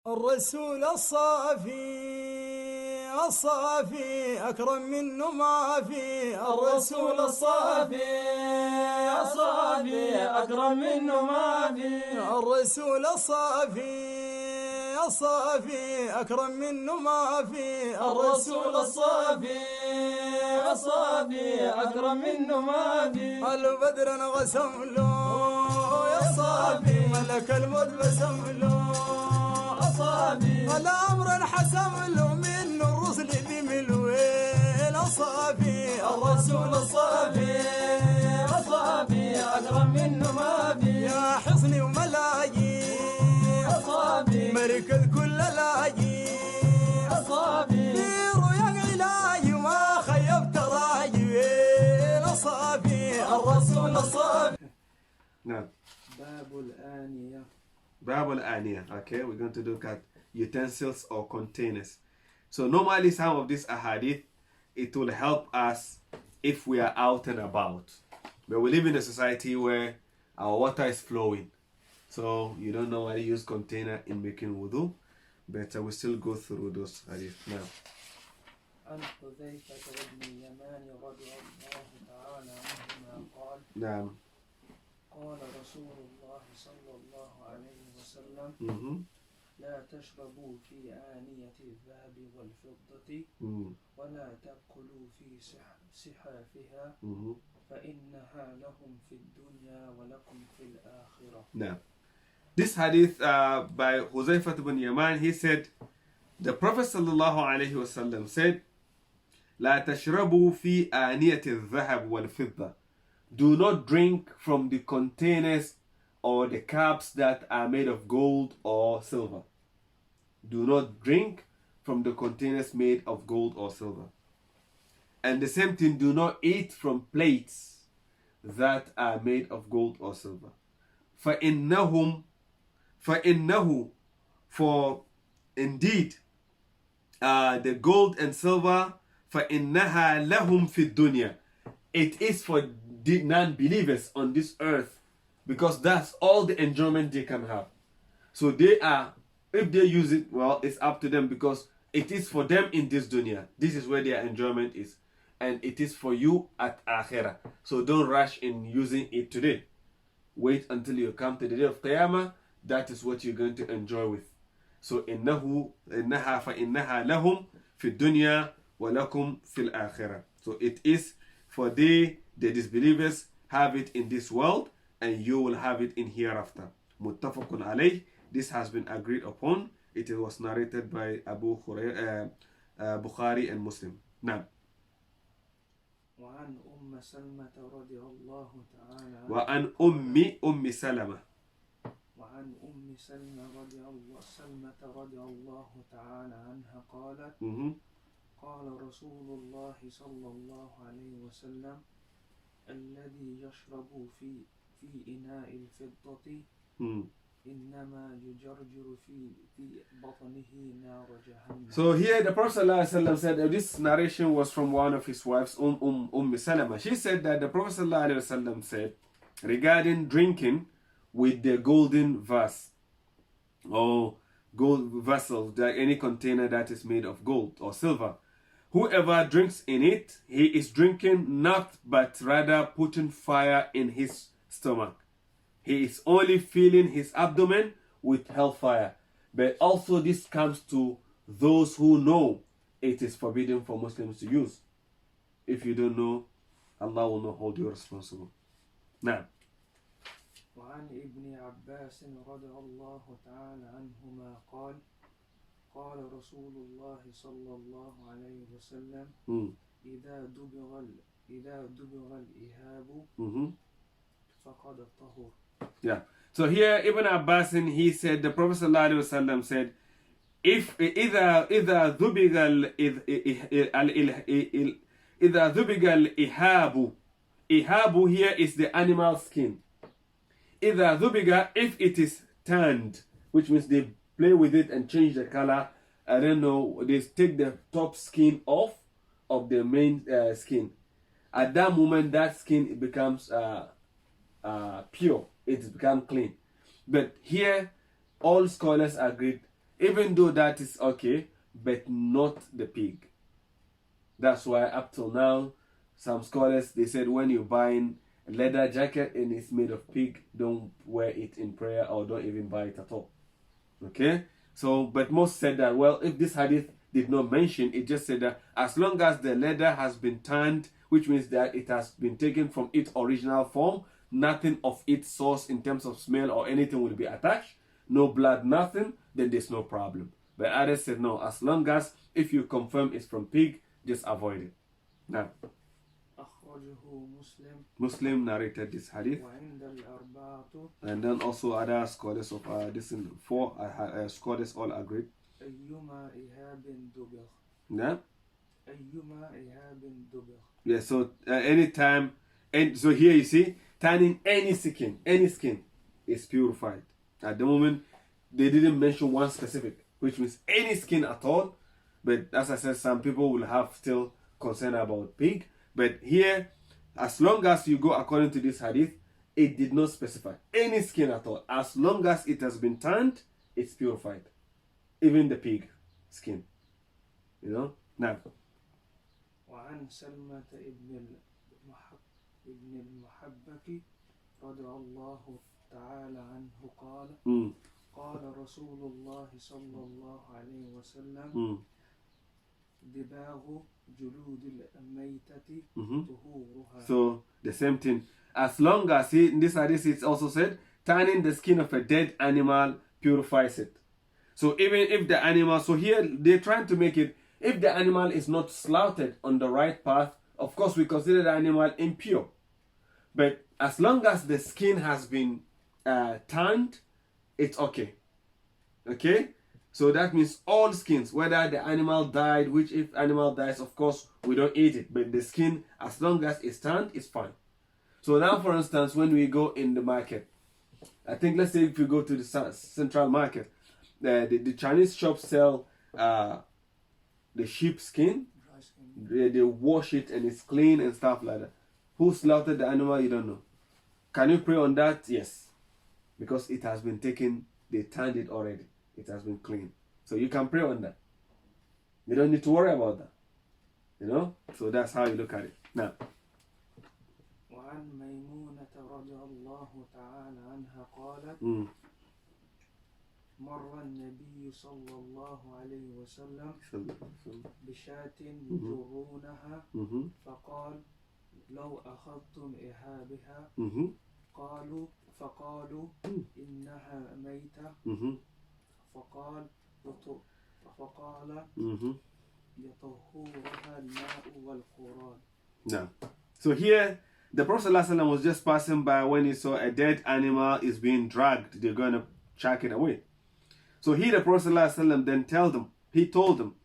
الرسول الصافي أكرم منه ما في. الرسول الصافي أكرم منه ما في. الرسول الصافي أكرم منه ما في. الرسول الصافي أكرم منه ما في. البدر انقسم له يا صافي، ملك الموت بسم له الصافي. الأمر انحسم له من الرسل بملوين الصافي. الرسول الصافي أكرم منه ما في. يا حصني وملاجي الصافي. مركز كل لاجي الصافي. في رؤيا علاجي وما خيبت راجي الصافي. الرسول الصافي. Now, باب الآنية. Babul Aniyah. Okay, we're going to look at utensils or containers. So normally some of these ahadith, it will help us if we are out and about. But we live in a society where our water is flowing. So you don't normally use container in making wudu. But we still go through those hadith now. عن حذيفة بن اليمان رضي الله تعالى عنهما قال Now, قال رسول الله صلى الله عليه وسلم mm-hmm. لا تشربوا في آنية الذهب والفضة ولا تأكلوا في سحافها فإنها لهم في الدنيا ولكم في الآخرة. Now, this hadith by Huzaifa ibn Yaman, he said, the Prophet sallallahu alaihi wasallam said, لا تشربوا في آنية الذهب والفضة. Do not drink from the containers or the cups that are made of gold or silver. Do not drink from the containers made of gold or silver. And the same thing, do not eat from plates that are made of gold or silver. For indeed the gold and silver فَإِنَّهَا لَهُمْ فِي الدُّنْيَا, it is for the non-believers on this earth, because that's all the enjoyment they can have. So they are, if they use it, well, it's up to them, because it is for them in this dunya. This is where their enjoyment is, and it is for you at akhirah. So don't rush in using it today. Wait until you come to the day of Qiyamah. That is what you're going to enjoy with. So إنها فإنها لهم في الدنيا ولكم في الآخرة. So it is for the disbelievers have it in this world, and you will have it in hereafter. Muttafaqun alayh. This has been agreed upon. It was narrated by Abu Hurairah, Bukhari and Muslim. Now. وعن سلمة رضي الله تعالى وعن أم سلمة. وعن سلمة رضي الله تعالى عنها قالت قال رسول الله صلى الله عليه وسلم الذي يشرب في إناء الفضة إنما يجرجر في بطنه نار جهنم. So here the Prophet ﷺ said this narration was from one of his wives, Salama. She said that the Prophet ﷺ said regarding drinking with the golden vase or gold vessel, like any container that is made of gold or silver, whoever drinks in it, he is drinking not but rather putting fire in his stomach. He is only filling his abdomen with hellfire. But also this comes to those who know it is forbidden for Muslims to use. If you don't know, Allah will not hold you responsible. Now. وعن ابن عباس رضي الله تعالى عنهما قال قال رسول الله صلى الله عليه وسلم إذا دبغ الإهاب فقد طهر. Yeah. So here Ibn Abbas, he said, the Prophet ﷺ said, if إذا ذبغ الإهاب, إهاب here is the animal skin. إذا ذبغ, if it is tanned, which means they play with it and change the color. I don't know, they take the top skin off of the main skin. At that moment, that skin becomes pure. It becomes clean. But here, all scholars agreed Even though that is okay, but not the pig. That's why up till now, some scholars, they said when you're buying a leather jacket and it's made of pig, don't wear it in prayer or don't even buy it at all. Okay? So, but most said that, well, if this hadith did not mention, it just said that as long as the leather has been tanned, which means that it has been taken from its original form, nothing of its source in terms of smell or anything will be attached, no blood, nothing, then there's no problem. But others said no, as long as if you confirm it's from pig, just avoid it. Now, أخرجه مسلم Muslim narrated this hadith, وعند الأربعة and then also other scholars of this in four scholars all agreed. أيما إهاب دبغ Yeah, أيما إهاب دبغ. yeah. So anytime, and so here you see, tanning any skin is purified. At the moment, they didn't mention one specific, which means any skin at all. But as I said, some people will have still concern about pig. But here, as long as you go according to this hadith, it did not specify any skin at all. As long as it has been tanned, it's purified. Even the pig skin. You know? Now. وعن سلمة ابن المحبك رضي الله تعالى عنه قال قال رسول الله صلى الله عليه وسلم دباغ جلود الميتة طهورها. So the same thing. As long as in this hadith it's also said, tanning the skin of a dead animal purifies it. So even if the animal, so here they're trying to make it, if the animal is not slaughtered on the right path, of course we consider the animal impure. But as long as the skin has been tanned, it's okay. Okay? So that means all skins, whether the animal died, which if animal dies, of course, we don't eat it. But the skin, as long as it's tanned, it's fine. So now, for instance, when we go in the market, I think, let's say if you go to the central market, the Chinese shops sell the sheep skin. They wash it and it's clean and stuff like that. Who slaughtered the animal, you don't know. Can you pray on that? Yes. Because it has been taken, they tanned it already. It has been clean. So you can pray on that. You don't need to worry about that. You know? So that's how you look at it. Now. وعن ميمونة رضي الله تعالى عنها قالت مر النبي صلى الله عليه وسلم بشاة يجرونها فقال لو أخذتم إهابها فقالوا إنها ميتة فقال يطهرها الماء والقرآن. Now, so here the Prophet ﷺ was just passing by when he saw a dead animal is being dragged. They're going to chuck it away. So here the Prophet ﷺ then told them,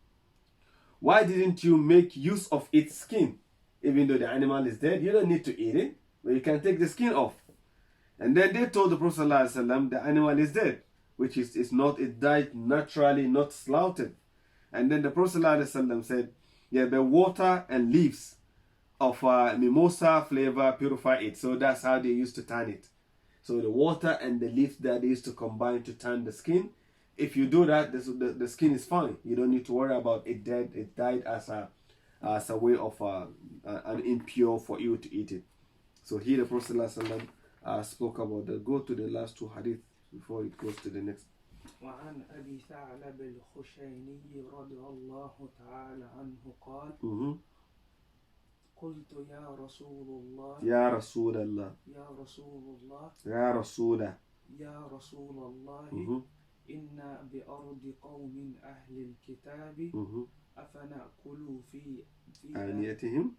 why didn't you make use of its skin? Even though the animal is dead, you don't need to eat it, but you can take the skin off. And then they told the Prophet ﷺ the animal is dead, which is it died naturally, not slaughtered. And then the Prophet ﷺ said, yeah, the water and leaves of mimosa flavor purify it. So that's how they used to tan it. So the water and the leaves that they used to combine to tan the skin. If you do that, the skin is fine. You don't need to worry about it dead. It died as a way of an impure for you to eat it. So here the Prophet ﷺ spoke about that. Go to the last two hadith before it goes to the next. وعن أبي ثعلب الخشيني رضي الله تعالى عنه قال قلت يا رسول الله يا رسول الله يا رسول الله يا رسول يا رسول الله إن بأرض قوم أهل الكتاب أفنأكل في آنيتهم.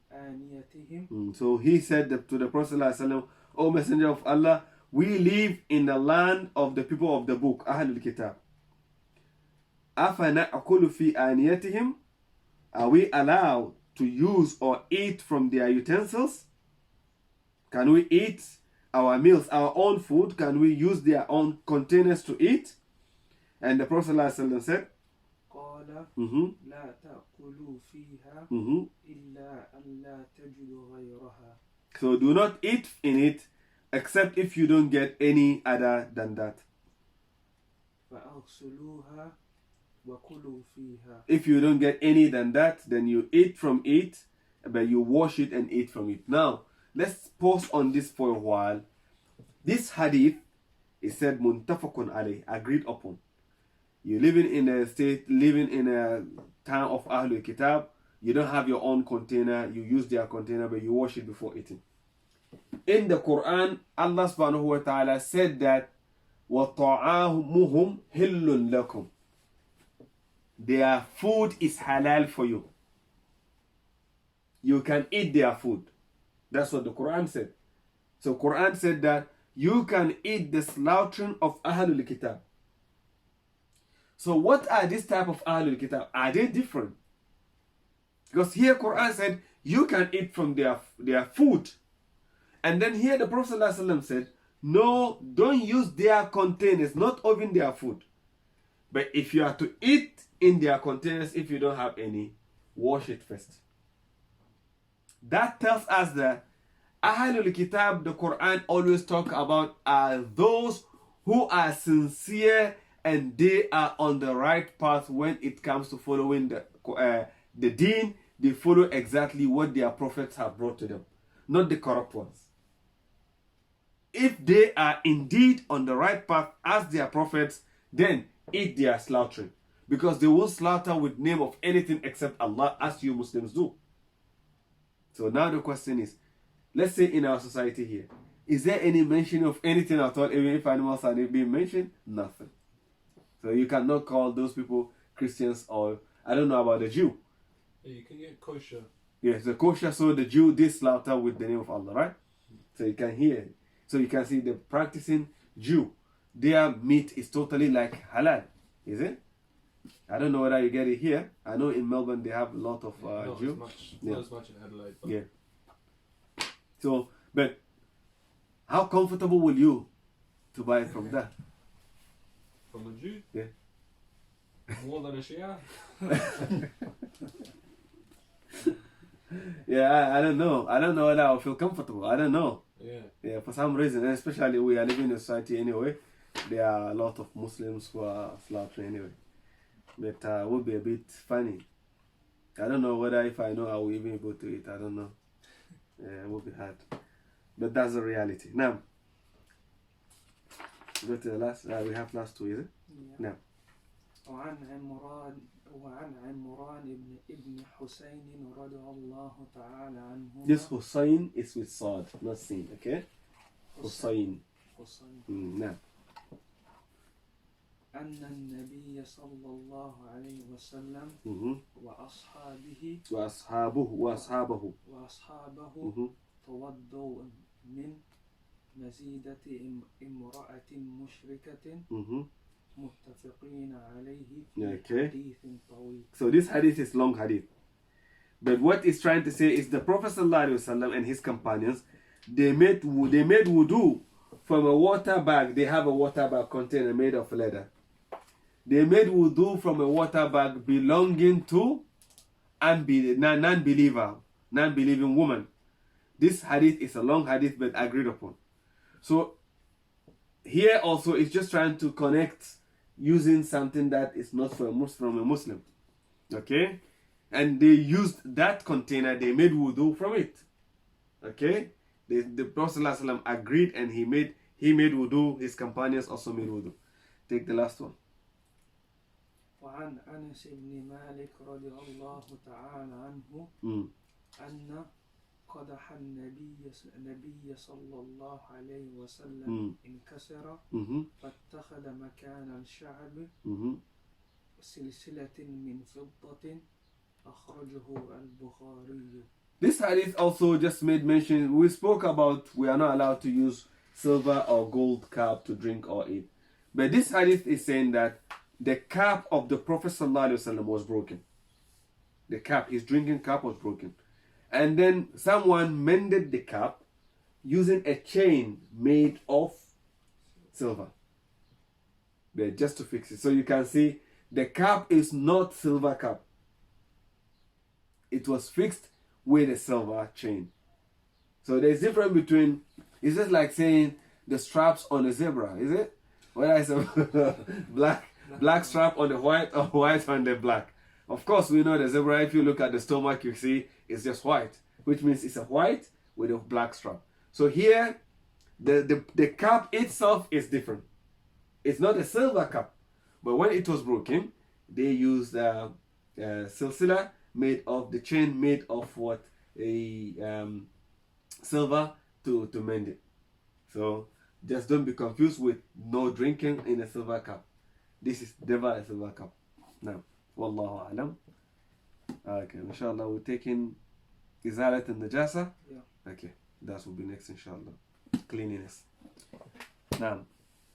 So he said to the Prophet ﷺ, O Messenger of Allah, we live in the land of the people of the book, Ahlul Kitab. أفنأكل في آنيتهم. Are we allowed to use or eat from their utensils? Can we eat our meals, our own food? Can we use their own containers to eat? And the Prophet ﷺ said, قال لا تأكلوا فيها إلا أن لا تجدوا غيرها. So do not eat in it except if you don't get any other than that. فأغسلوها وكلوا فيها. If you don't get any than that, then you eat from it, but you wash it and eat from it. Now, let's pause on this for a while. This hadith is said muntafaqun alayh, agreed upon. You're living in a state, living in a town of Ahlul Kitab, you don't have your own container, you use their container, but you wash it before eating. In the Quran, Allah subhanahu wa ta'ala said that وَطَعَامُهُمْ هِلٌّ لَكُمْ. Their food is halal for you. You can eat their food. That's what the Quran said. So Quran said that you can eat the slaughtering of Ahlul Kitab. So what are this type of Ahlul Kitab? Are they different? Because here Quran said you can eat from their food. And then here the Prophet ﷺ said, no, don't use their containers, not even their food. But if you are to eat in their containers, if you don't have any, wash it first. That tells us that Ahlul Kitab, the Quran always talk about, are those who are sincere and they are on the right path when it comes to following the deen. They follow exactly what their prophets have brought to them, not the corrupt ones. If they are indeed on the right path as their prophets, then eat their slaughtering, because they won't slaughter with name of anything except Allah, as you Muslims do. So now the question is, let's say in our society here, is there any mention of anything at all, even if animals are being mentioned? Nothing. So you cannot call those people Christians, or I don't know about the Jew. Yeah, you can get kosher. Yes, the kosher, so the Jew did slaughter with the name of Allah, right? So you can hear, so you can see the practicing Jew, their meat is totally like halal, is it? I don't know whether you get it here. I know in Melbourne they have a lot of not Jew. as much, not as much in Adelaide. But Yeah. So, but how comfortable will you to buy it from that? from a Jew? Yeah. More than a Shia? Yeah, I don't know. I don't know whether I'll feel comfortable. I don't know. Yeah. Yeah, for some reason, and especially we are living in a society anyway. There are a lot of Muslims who are slaughtering anyway. But it would be a bit funny. I don't know whether if I know I will even go to it. I don't know. Yeah, it would be hard. But that's the reality. Now, go to the last. We have last two, is it? Yeah. Now. وعن عمران ابن حسين رضي الله تعالى عنهما. This Hussein is with Saad, not Sin, okay? Hussein. Now. أن النبي صلى الله عليه وسلم وأصحابه توضوا من مزيدة امرأة مشركة متفقين عليه في حديث طويل. So this hadith is long hadith. But what it's trying to say is the Prophet ﷺ and his companions, they made wudu from a water bag. They have a water bag container made of leather. They made wudu from a water bag belonging to non-believing woman. This hadith is a long hadith but agreed upon. So here also it's just trying to connect using something that is not from a Muslim. Okay? And they used that container, they made wudu from it. Okay? The Prophet ﷺ agreed and he made wudu, his companions also made wudu. Take the last one. وعن أنس بن مالك رضي الله تعالى عنه أن قدح النبي صلى الله عليه وسلم انكسر فاتخذ مكان الشعب سلسلة من فضة أخرجه البخاري. This hadith also just made mention, we spoke about we are not allowed to use silver or gold cup to drink or eat. But this hadith is saying that the cup of the Prophet ﷺ was broken. The cup, his drinking cup was broken. And then someone mended the cup using a chain made of silver. But just to fix it. So you can see the cup is not silver cup. It was fixed with a silver chain. So there's a difference between, it's just like saying the straps on a zebra, is it? Whether it's a black strap on the white or white on the black. Of course, we know the zebra, if you look at the stomach, you see it's just white, which means it's a white with a black strap. So here, the cap itself is different. It's not a silver cap, but when it was broken, they used silsila made of the chain made of what a silver to mend it. So just don't be confused with no drinking in a silver cup. This is never a silver cup. Now, wallahu alam. Okay, inshallah we're taking izalat and najasa. Yeah. Okay, that will be next inshallah. Cleanliness. Now,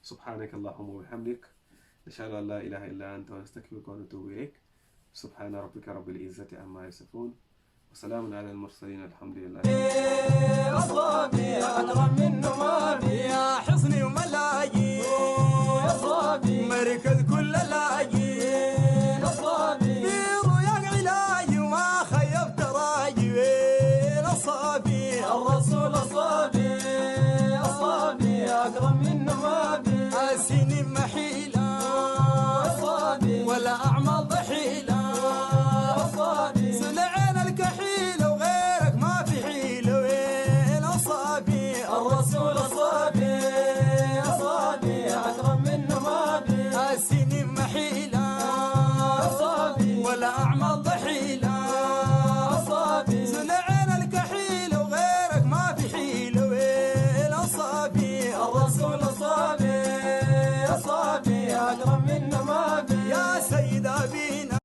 سبحانك اللهم وبحمدك نشهد أن لا إله إلا أنت ونستغفرك ونتوب إليك سبحان ربك رب العزة عما يصفون وسلام على المرسلين الحمد لله. أصابي أكرم منه ما في يا حصني وملاقي يا صافي مركز كل لاقي